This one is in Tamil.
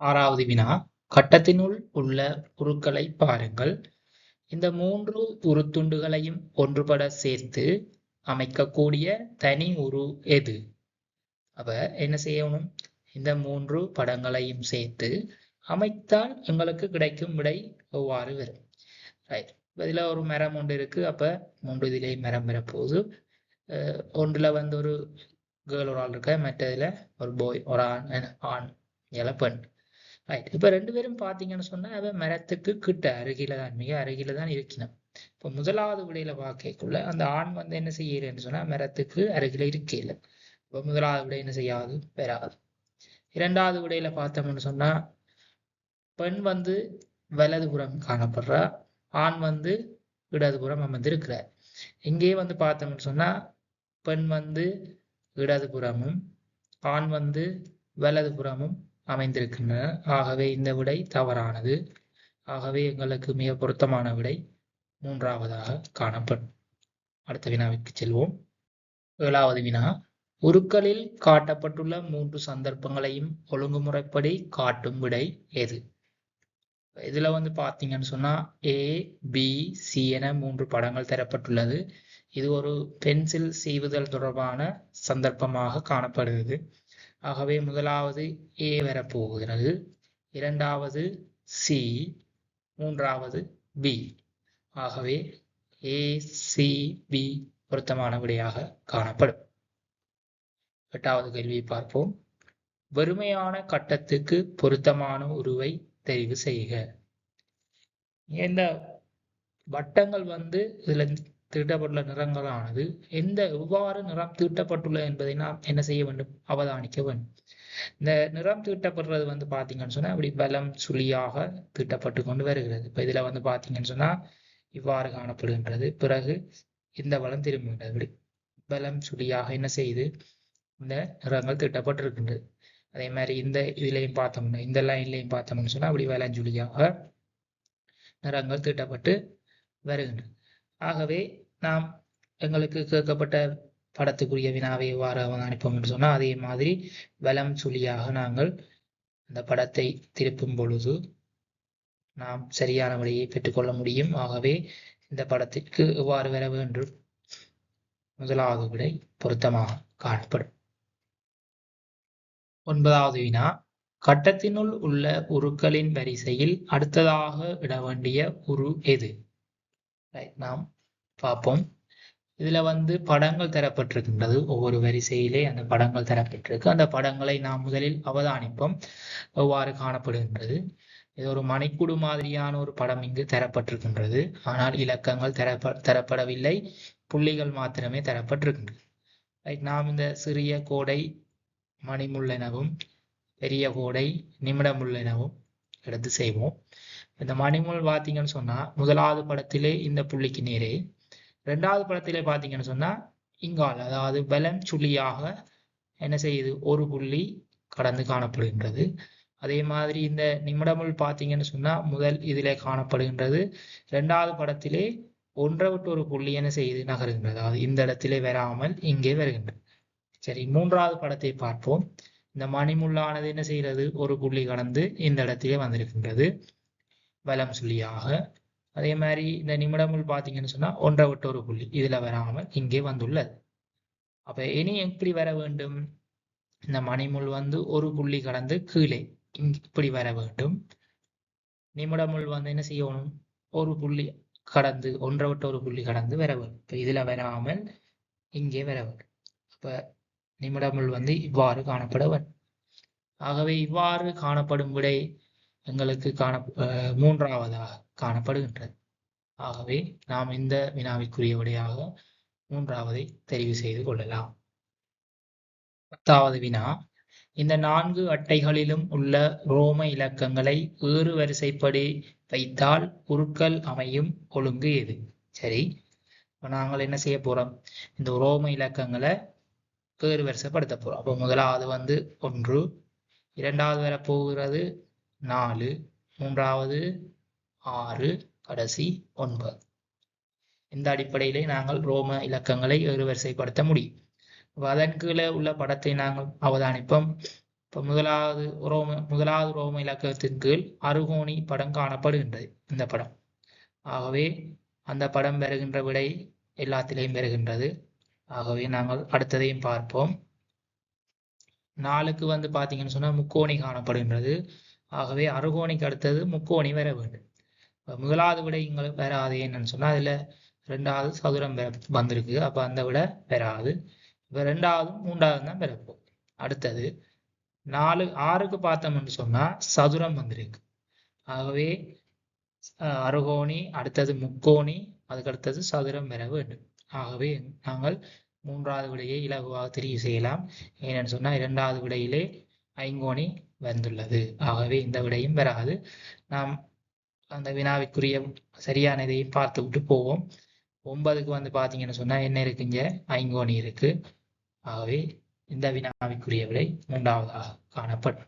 ஆறாவது வினா, கட்டத்தினுள் உள்ள உருக்களை பாருங்கள். இந்த மூன்று உருத்துண்டுகளையும் ஒன்றுபட சேர்த்து அமைக்கக்கூடிய தனி உரு எது? அப்ப என்ன செய்யணும்? இந்த மூன்று படங்களையும் சேர்த்து அமைத்தால் எங்களுக்கு கிடைக்கும் விடை எவ்வாறு வரும்? ரைட். இதுல ஒரு மரம் ஒன்று இருக்கு. அப்ப மூன்று இதிலே மரம் வரப்போகுது. ஒன்றுல வந்து ஒரு கேர்ள் ஒரு ஆள் இருக்க, மற்றதுல ஒரு பாய் ஒரு ஆண் பெண். ரைட். இப்ப ரெண்டு பேரும் பாத்தீங்கன்னு சொன்னா அவ மரத்துக்கு கிட்ட அருகில தான், மிக அருகில தான் இருக்கணும். இப்ப முதலாவது விடையில பார்க்கக்குள்ள அந்த ஆண் வந்து என்ன செய்யறேன்னு சொன்னா மரத்துக்கு அருகில இருக்கையில. இப்ப முதலாவது விடை என்ன செய்யாது, வராது. இரண்டாவது விடையில பார்த்தோம்னு சொன்னா பெண் வந்து வலதுபுறம் காணப்படுறா, ஆண் வந்து இடதுபுறம் அமர்ந்திருக்கிறார். இங்கே வந்து பார்த்தோம்னு சொன்னா பெண் வந்து இடதுபுறமும் ஆண் வந்து வலதுபுறமும் அமைந்திருக்கின்றன. ஆகவே இந்த விடை தவறானது. ஆகவே எங்களுக்கு மிக பொருத்தமான விடை மூன்றாவதாக காணப்படும். அடுத்த வினாவிற்கு செல்வோம். ஏழாவது வினா, உருக்களில் காட்டப்பட்டுள்ள மூன்று சந்தர்ப்பங்களையும் ஒழுங்குமுறைப்படி காட்டும் விடை எது? இதுல வந்து பாத்தீங்கன்னு சொன்னா ஏ, பி, சி என மூன்று படங்கள் தரப்பட்டுள்ளது. இது ஒரு பென்சில் சீவுதல் தொடர்பான சந்தர்ப்பமாக காணப்படுகிறது. ஆகவே முதலாவது ஏ வரப்போகிறது, இரண்டாவது சி, மூன்றாவது பி. ஆகவே ஏ, சி, பி பொருத்தமான விடையாக காணப்படும். எட்டாவது கேள்வியை பார்ப்போம். வெறுமையான கட்டத்துக்கு பொருத்தமான உருவை தெரிவு செய்க. இந்த வட்டங்கள் வந்து இதுல தீட்டப்பட்டுள்ள நிறங்களானது எவ்வாறு நிறம் தீட்டப்பட்டுள்ளது என்பதை நாம் என்ன செய்ய வேண்டும், அவதானிக்க வேண்டும். இந்த நிறம் தீட்டப்படுறது வந்து பாத்தீங்கன்னு சொன்னா அப்படி பலம் சுழியாக தீட்டப்பட்டு கொண்டு வருகிறது. இப்ப இதுல வந்து பாத்தீங்கன்னு சொன்னா இவ்வாறு காணப்படுகின்றது. பிறகு இந்த பலம் திரும்புகின்றது. இப்படி பலம் சுழியாக என்ன செய்யுது, இந்த நிறங்கள் தீட்டப்பட்டிருக்கின்றது. அதே மாதிரி இந்த இதுலையும் பார்த்தோம்னா இந்த லைன்லையும் பார்த்தோம்னு சொன்னா அப்படி வலஞ்சுழியாக நிறங்கள் தீட்டப்பட்டு வருகின்றது. ஆகவே நாம் எங்களுக்கு கேட்கப்பட்ட படத்துக்குரிய வினாவை எவ்வாறு அவதானிப்போம் என்று சொன்னால் அதே மாதிரி வலம் சுழியாக நாங்கள் அந்த படத்தை திருப்பும் பொழுது நாம் சரியான விடையை பெற்றுக்கொள்ள முடியும். ஆகவே இந்த படத்திற்கு எவ்வாறு வர வேண்டும், முதலாவது விடை பொருத்தமாக காணப்படும். ஒன்பதாவது வினா, கட்டத்தினுள் உள்ள உருக்களின் வரிசையில் அடுத்ததாக இட வேண்டிய உரு எது? நாம் பார்ப்போம். இதுல வந்து படங்கள் தரப்பட்டிருக்கின்றது. ஒவ்வொரு வரிசையிலே அந்த படங்கள் தரப்பட்டிருக்கு. அந்த படங்களை நாம் முதலில் அவதானிப்போம் எவ்வாறு காணப்படுகின்றது. இது ஒரு மணிக்கூடு மாதிரியான ஒரு படம் இங்கு தரப்பட்டிருக்கின்றது. ஆனால் இலக்கங்கள் தரப்படவில்லை, புள்ளிகள் மாத்திரமே தரப்பட்டிருக்கின்றது. நாம் இந்த சிறிய கோடை மணிமுள் எனவும் பெரிய கோடை நிமிடமுள் எனவும் எடுத்து செய்வோம். இந்த மணிமுள் பார்த்தீங்கன்னு சொன்னா முதலாவது படத்திலே இந்த புள்ளிக்கு நேரே, இரண்டாவது படத்திலே பார்த்தீங்கன்னு சொன்னா இங்கால், அதாவது பலம் சுழியாக என்ன செய்யுது, ஒரு புள்ளி கடந்து காணப்படுகின்றது. அதே மாதிரி இந்த நிமிடமுள் பார்த்தீங்கன்னு சொன்னா முதல் இதிலே காணப்படுகின்றது, இரண்டாவது படத்திலே ஒன்றை விட்டு ஒரு புள்ளி என்ன செய்யுது, நகருகின்றது. அதாவது இந்த இடத்திலே வராமல் இங்கே வருகின்றது. சரி, மூன்றாவது படத்தை பார்ப்போம். இந்த மணிமுள்ளானது என்ன செய்கிறது, ஒரு புள்ளி கடந்து இந்த இடத்திலே வந்திருக்கின்றது வலம் சுழியாக. அதே மாதிரி இந்த நிமிடமுள் பார்த்தீங்கன்னு சொன்னா ஒன்றை விட்டு ஒரு புள்ளி இதுல வராமல் இங்கே வந்துள்ளது. அப்ப இனி எப்படி வர வேண்டும், இந்த மணிமுள் வந்து ஒரு புள்ளி கடந்து கீழே இப்படி வர வேண்டும். நிமிடமுள் வந்து என்ன செய்யணும், ஒரு புள்ளி கடந்து ஒன்றை விட்டு ஒரு புள்ளி கடந்து வர வேண்டும். இப்ப இதுல வராமல் இங்கே வர வேண்டும். அப்ப நிமிடமுள் வந்து இவ்வாறு காணப்பட வேண்டும். ஆகவே இவ்வாறு காணப்படும் விடை எங்களுக்கு மூன்றாவதாக காணப்படுகின்றது. ஆகவே நாம் இந்த வினாவிற்குரிய விடையாக மூன்றாவதை தெரிவு செய்து கொள்ளலாம். 10வது வினா, இந்த 4 அட்டைகளிலும் உள்ள ரோம இலக்கங்களை ஏறு வரிசைப்படி வைத்தால் உருக்கள் அமையும் ஒழுங்கு எது? சரி, நாங்கள் என்ன செய்ய போறோம், இந்த ரோம இலக்கங்களை ஏறு வரிசைப்படுத்த போறோம். அப்போ முதலாவது வந்து 1, இரண்டாவது வர போகிறது 4, மூன்றாவது 6, கடைசி 9. இந்த அடிப்படையிலே நாங்கள் ரோம இலக்கங்களை ஏறு வரிசைப்படுத்த முடியும். அதன் கீழே உள்ள படத்தை நாங்கள் அவதானிப்போம். இப்போ முதலாவது ரோம இலக்கத்தின் கீழ் அறுகோணி படம் காணப்படுகின்றது இந்த படம். ஆகவே அந்த படம் பெறுகின்ற விடை எல்லாத்திலையும் பெறுகின்றது. ஆகவே நாங்கள் அடுத்ததையும் பார்ப்போம். 4க்கு வந்து பார்த்தீங்கன்னு சொன்னால் முக்கோணி காணப்படுகின்றது. ஆகவே அறுகோணிக்கு அடுத்தது முக்கோணி வர வேண்டும். முதலாவது விடை இங்கே வராது. என்னன்னு சொன்னால் அதில் 2வது சதுரம் வந்திருக்கு. அப்போ அந்த விட வராது. இப்போ 2வது 3வது தான் பெறப்போம். அடுத்தது 6க்கு பார்த்தோம்னு சொன்னால் சதுரம் வந்திருக்கு. ஆகவே அறுகோணி அடுத்தது முக்கோணி அதுக்கு அடுத்தது சதுரம் பெற வேண்டும். ஆகவே நாங்கள் 3வது விடையை இலகுவாக தெரிவு செய்யலாம். ஏனென்று சொன்னால் 2வது விடையிலே ஐங்கோணி வந்துள்ளது. ஆகவே இந்த விடையும் பெறாது. நாம் அந்த வினாவிற்குரிய சரியான இதையும் பார்த்து விட்டு போவோம். 9க்கு வந்து பார்த்தீங்கன்னு சொன்னால் என்ன இருக்குங்க, ஐங்கோணி இருக்கு. ஆகவே இந்த வினாவிற்குரிய விடை 3வதாக காணப்படும்.